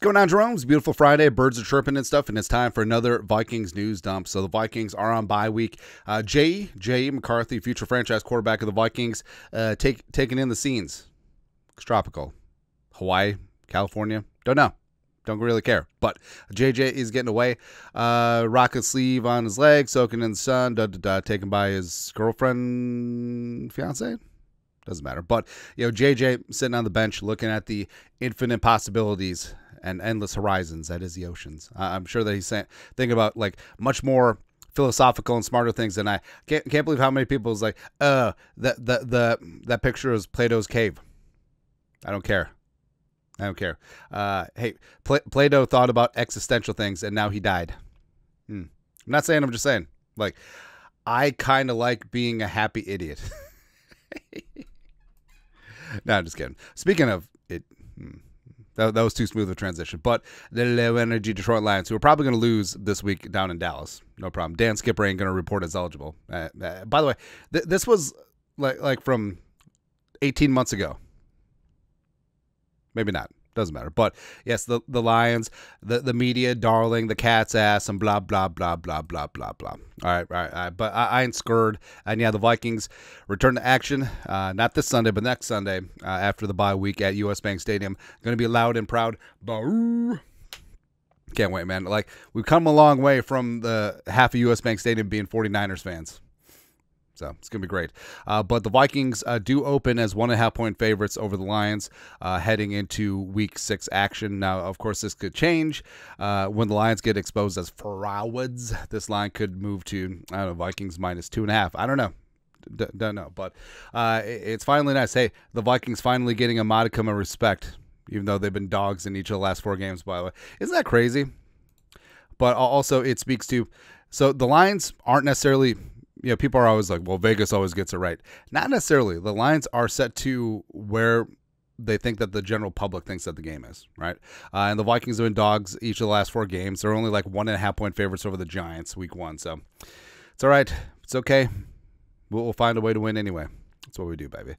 going on, Jerome? It's a beautiful Friday. Birds are chirping and stuff, and it's time for another Vikings news dump. So the Vikings are on bye week. J.E. McCarthy, future franchise quarterback of the Vikings, taking in the scenes. It's tropical. Hawaii, California, don't know. Don't really care. But JJ is getting away. Rocket sleeve on his leg, soaking in the sun, taken by his girlfriend, fiance. Doesn't matter. But, JJ sitting on the bench looking at the infinite possibilities and endless horizons that is the oceans. I'm sure that he's thinking about, like, much more philosophical and smarter things than I. Can't believe how many people is like, that picture is Plato's cave. I don't care. Hey, Plato thought about existential things, and now he died. I'm not saying, I'm just saying. Like, I kind of like being a happy idiot. No, I'm just kidding. Speaking of it, that was too smooth a transition. But the low-energy Detroit Lions, who are probably going to lose this week down in Dallas. No problem. Dan Skipper ain't going to report as eligible. By the way, this was like from 18 months ago. Maybe not. Doesn't matter. But, yes, the Lions, the media darling, the cat's ass, and blah, blah, blah, blah, blah, blah, blah. All right. But I ain't scared. And, yeah, the Vikings return to action, not this Sunday, but next Sunday after the bye week at U.S. Bank Stadium. Going to be loud and proud. Boo. Can't wait, man. Like, we've come a long way from the half of U.S. Bank Stadium being 49ers fans. So it's going to be great. But the Vikings do open as 1.5-point favorites over the Lions heading into Week 6 action. Now, of course, this could change. When the Lions get exposed as frauds, this line could move to, I don't know, Vikings minus 2.5. I don't know. Don't know. But it's finally nice. Hey, the Vikings finally getting a modicum of respect, even though they've been dogs in each of the last 4 games, by the way. Isn't that crazy? But also it speaks to, so the Lions aren't necessarily... people are always like, well, Vegas always gets it right. Not necessarily. The Lions are set to where they think that the general public thinks that the game is, right? And the Vikings have been dogs each of the last 4 games. They're only like 1.5-point favorites over the Giants week 1. So it's all right. It's okay. We'll find a way to win anyway. That's what we do, baby.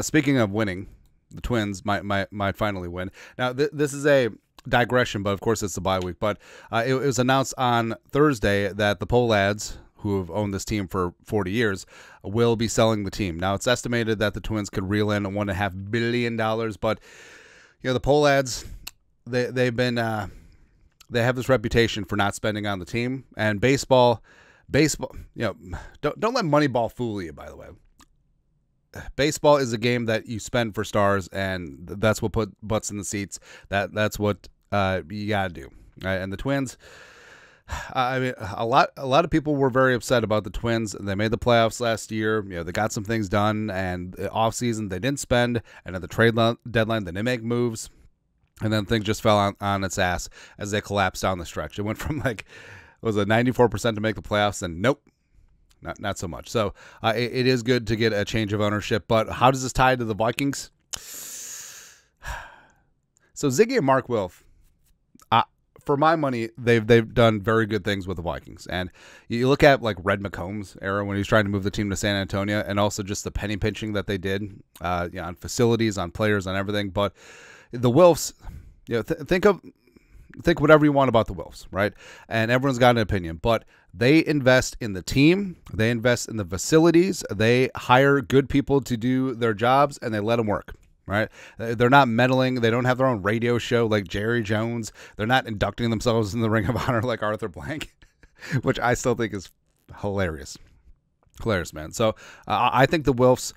Speaking of winning, the Twins might finally win. Now, this is a digression, but of course it's the bye week. But it was announced on Thursday that the Pohlads, who have owned this team for 40 years, will be selling the team. Now, it's estimated that the Twins could reel in $1.5 billion, but the Pohlads, they have this reputation for not spending on the team. And baseball, don't let Moneyball fool you, by the way. Baseball is a game that you spend for stars, and that's what put butts in the seats. That's what you gotta do. Right? And the Twins, I mean, a lot of people were very upset about the Twins. They made the playoffs last year. They got some things done, and off season they didn't spend, and at the trade deadline they didn't make moves, and then things just fell on its ass as they collapsed down the stretch. It went from like, was it 94% to make the playoffs, and nope, not so much. So it is good to get a change of ownership. But how does this tie to the Vikings? So Ziggy and Mark Wilf, for my money, they've done very good things with the Vikings. And you look at like Red McCombs' era when he was trying to move the team to San Antonio, and also just the penny pinching that they did on facilities, on players, on everything. But the Wilfs, think whatever you want about the Wilfs, right? And everyone's got an opinion, but they invest in the team, they invest in the facilities, they hire good people to do their jobs, and they let them work. Right? They're not meddling. They don't have their own radio show like Jerry Jones. They're not inducting themselves in the Ring of Honor like Arthur Blank, which I still think is hilarious. Hilarious, man. So I think the Wilfs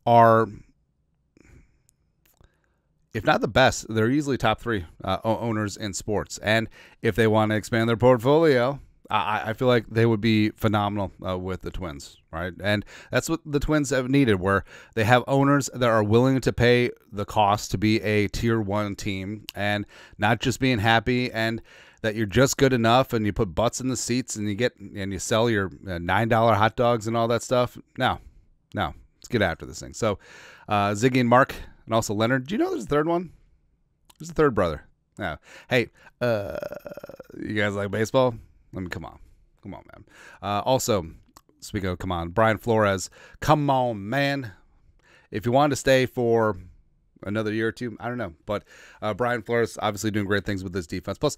are, if not the best, they're easily top 3 owners in sports. And if they want to expand their portfolio, I feel like they would be phenomenal with the Twins, right? And that's what the Twins have needed, where they have owners that are willing to pay the cost to be a tier 1 team, and not just being happy and that you're just good enough and you put butts in the seats and you sell your $9 hot dogs and all that stuff. No, let's get after this thing. So Ziggy and Mark, and also Leonard. Do you know there's a third one? There's a third brother. Yeah. Hey, you guys like baseball? Come on, man. Also, speaking of come on, Brian Flores, come on, man. If you wanted to stay for another year or two. I don't know. But Brian Flores obviously doing great things with this defense. Plus,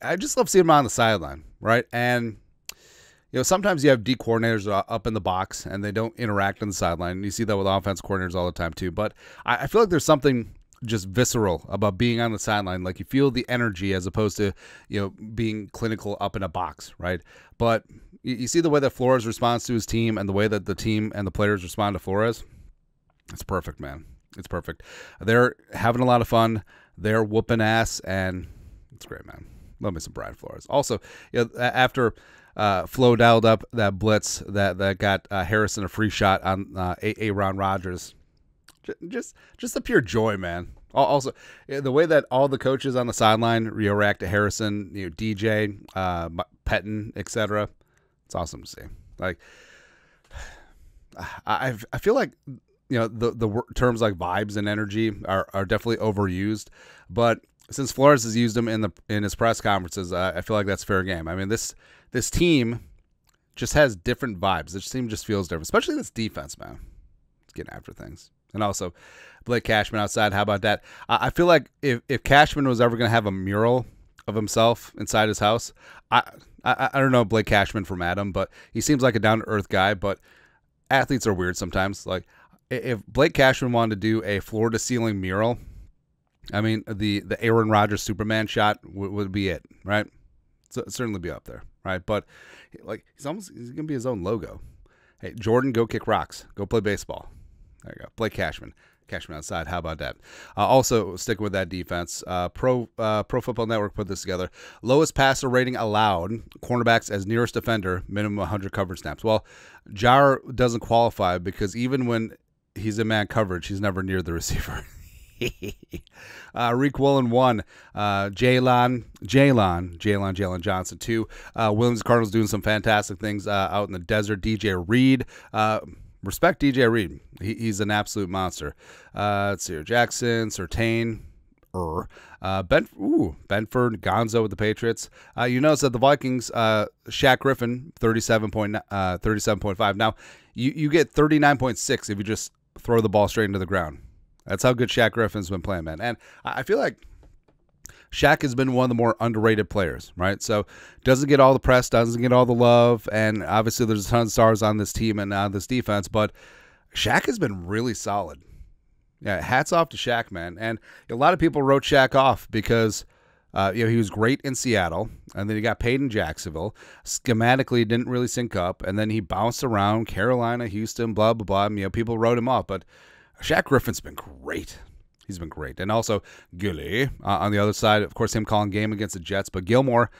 I just love seeing him on the sideline, right? And sometimes you have D coordinators up in the box and they don't interact on the sideline. And you see that with offense coordinators all the time too. But I feel like there's something just visceral about being on the sideline. Like you feel the energy as opposed to, being clinical up in a box, right? But you see the way that Flores responds to his team and the way that the team and the players respond to Flores. It's perfect, man. It's perfect. They're having a lot of fun. They're whooping ass, and it's great, man. Love me some Brian Flores. Also, after Flo dialed up that blitz that got Harrison a free shot on Aaron Rodgers. Just the pure joy, man. Also, the way that all the coaches on the sideline react to Harrison, DJ, Pettin, etc. It's awesome to see. Like, I feel like the terms like vibes and energy are definitely overused, but since Flores has used them in his press conferences, I feel like that's fair game. I mean, this team just has different vibes. This team just feels different, especially this defense, man. It's getting after things. And also, Blake Cashman outside. How about that? I feel like if Cashman was ever going to have a mural of himself inside his house, I don't know Blake Cashman from Adam, but he seems like a down-to-earth guy, but athletes are weird sometimes. Like, if Blake Cashman wanted to do a floor-to-ceiling mural, I mean, the Aaron Rodgers Superman shot would be it, right? So it'd certainly be up there, right? But like he's gonna be his own logo. Hey, Jordan, go kick rocks, go play baseball. There you go, Blake Cashman outside. How about that? Also, sticking with that defense, Pro Football Network put this together. Lowest passer rating allowed, cornerbacks as nearest defender, minimum 100 coverage snaps. Well, Jar doesn't qualify because even when he's in man coverage, he's never near the receiver. Reek Woolen 1, Jalen Johnson 2. Williams Cardinals doing some fantastic things out in the desert. DJ Reed, respect DJ Reed. He's an absolute monster. Let's see here. Jackson, Surtain, Benford, Gonzo with the Patriots. You notice that the Vikings, Shaq Griffin, 37.5. Now, you get 39.6 if you just throw the ball straight into the ground. That's how good Shaq Griffin's been playing, man. And I feel like Shaq has been one of the more underrated players, right? So doesn't get all the press, doesn't get all the love, and obviously there's a ton of stars on this team and on this defense, but Shaq has been really solid. Yeah, hats off to Shaq, man. And a lot of people wrote Shaq off because he was great in Seattle, and then he got paid in Jacksonville. Schematically, didn't really sync up, and then he bounced around Carolina, Houston, blah, blah, blah. People wrote him off, but Shaq Griffin's been great. He's been great. And also Gilly on the other side, of course, him calling game against the Jets. But Gilmore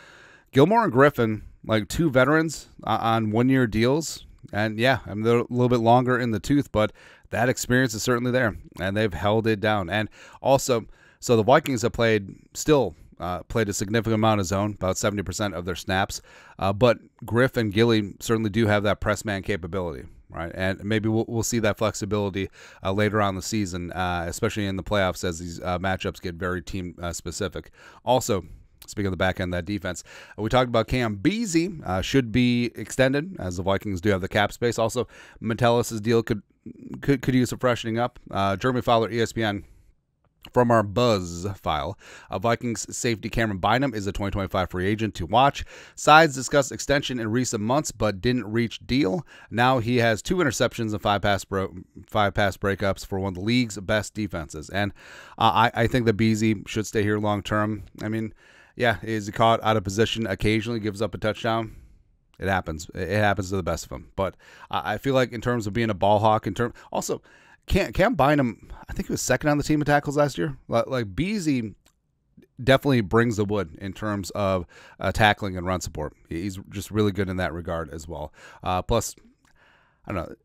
and Griffin, like two veterans on one-year deals. And, yeah, I mean, they're a little bit longer in the tooth, but that experience is certainly there. And they've held it down. And also, so the Vikings have played a significant amount of zone, about 70% of their snaps. But Griff and Gilly certainly do have that press man capability. Right, and maybe we'll see that flexibility later on in the season, especially in the playoffs as these matchups get very team specific. Also, speaking of the back end of that defense, we talked about Cam Beasley should be extended as the Vikings do have the cap space. Also, Metellus' deal could use a freshening up. Jeremy Fowler, ESPN. From our Buzz file, Vikings safety Cameron Bynum is a 2025 free agent to watch. Sides discussed extension in recent months, but didn't reach deal. Now he has 2 interceptions and 5 pass breakups for one of the league's best defenses. And I think that Beasley should stay here long term. I mean, yeah, is he caught out of position occasionally, gives up a touchdown? It happens. It happens to the best of them. But I feel like in terms of being a ball hawk, also. Cam Bynum, I think he was second on the team in tackles last year. Like Beasley definitely brings the wood in terms of tackling and run support. He's just really good in that regard as well. Plus, I don't know,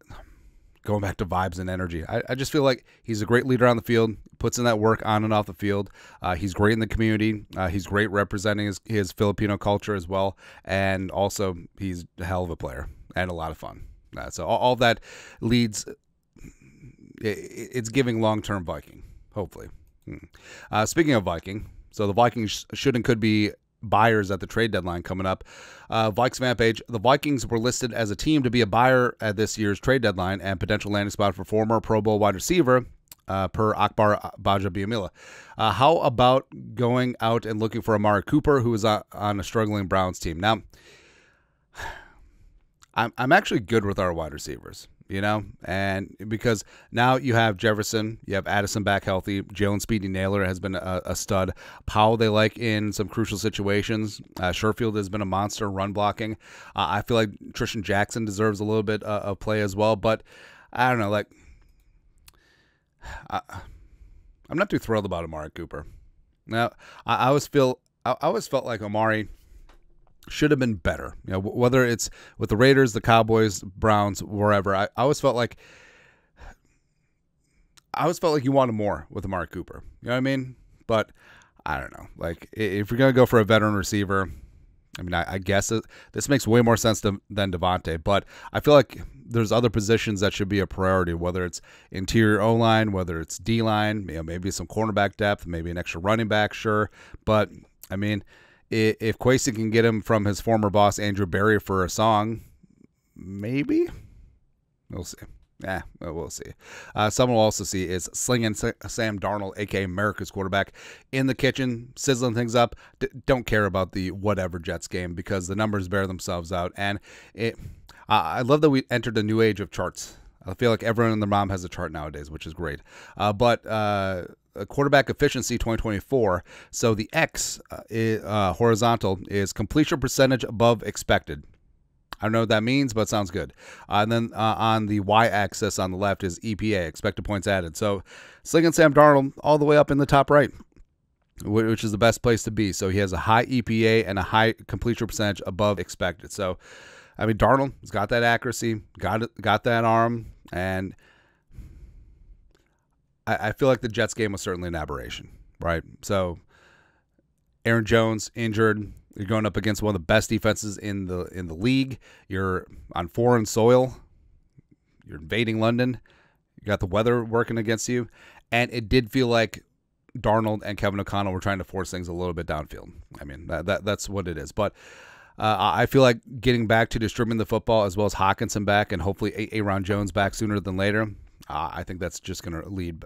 going back to vibes and energy, I just feel like he's a great leader on the field, puts in that work on and off the field. He's great in the community. He's great representing his Filipino culture as well. And also, he's a hell of a player and a lot of fun. So all that leads... It's giving long-term Viking, hopefully. Speaking of Viking, so the Vikings should and could be buyers at the trade deadline coming up. Vikes fan page, the Vikings were listed as a team to be a buyer at this year's trade deadline and potential landing spot for former Pro Bowl wide receiver per Akbar Bajabiamila. How about going out and looking for Amari Cooper, who is on a struggling Browns team? Now, I'm actually good with our wide receivers, you know, and because now you have Jefferson, you have Addison back healthy, Jalen Speedy Naylor has been a stud, Powell they like in some crucial situations, Sherfield has been a monster run blocking. I feel like Tristan Jackson deserves a little bit of play as well, but I don't know, like I'm not too thrilled about Amari Cooper. Now I always felt like Amari should have been better. You know, whether it's with the Raiders, the Cowboys, Browns, wherever. I always felt like you wanted more with Amari Cooper. You know what I mean? But I don't know. Like, if you're gonna go for a veteran receiver, I mean, I guess this makes way more sense than Devontae. But I feel like there's other positions that should be a priority, whether it's interior O-line, whether it's D-line, you know, maybe some cornerback depth, maybe an extra running back, sure. But I mean, if Kwesi can get him from his former boss, Andrew Berry, for a song, maybe? We'll see. Yeah, we'll see. Someone we'll also see is Slinging Sam Darnold, a.k.a. America's quarterback, in the kitchen, sizzling things up. Don't care about the whatever Jets game because the numbers bear themselves out. And I love that we entered a new age of charts. I feel like everyone and their mom has a chart nowadays, which is great. But quarterback efficiency 2024. So the X horizontal is completion percentage above expected. I don't know what that means, but it sounds good. And then on the Y-axis on the left is EPA, expected points added. So Slinging Sam Darnold all the way up in the top right, which is the best place to be. So he has a high EPA and a high completion percentage above expected. So, I mean, Darnold has got that accuracy, got that arm, and I feel like the Jets game was certainly an aberration, right? So Aaron Jones injured. You're going up against one of the best defenses in the league. You're on foreign soil. You're invading London. You got the weather working against you. And it did feel like Darnold and Kevin O'Connell were trying to force things a little bit downfield. I mean, that's what it is. But I feel like getting back to distributing the football as well as Hawkinson back and hopefully Aaron Jones back sooner than later, I think that's just going to lead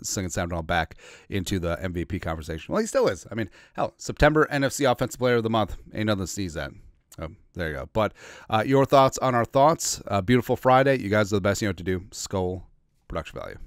Slinging Sam Darnold back into the MVP conversation. Well, he still is. I mean, hell, September NFC Offensive Player of the Month. Ain't nothing to sneeze at. Oh, there you go. But your thoughts on our thoughts. Beautiful Friday. You guys are the best. You know what to do. Skull Production Value.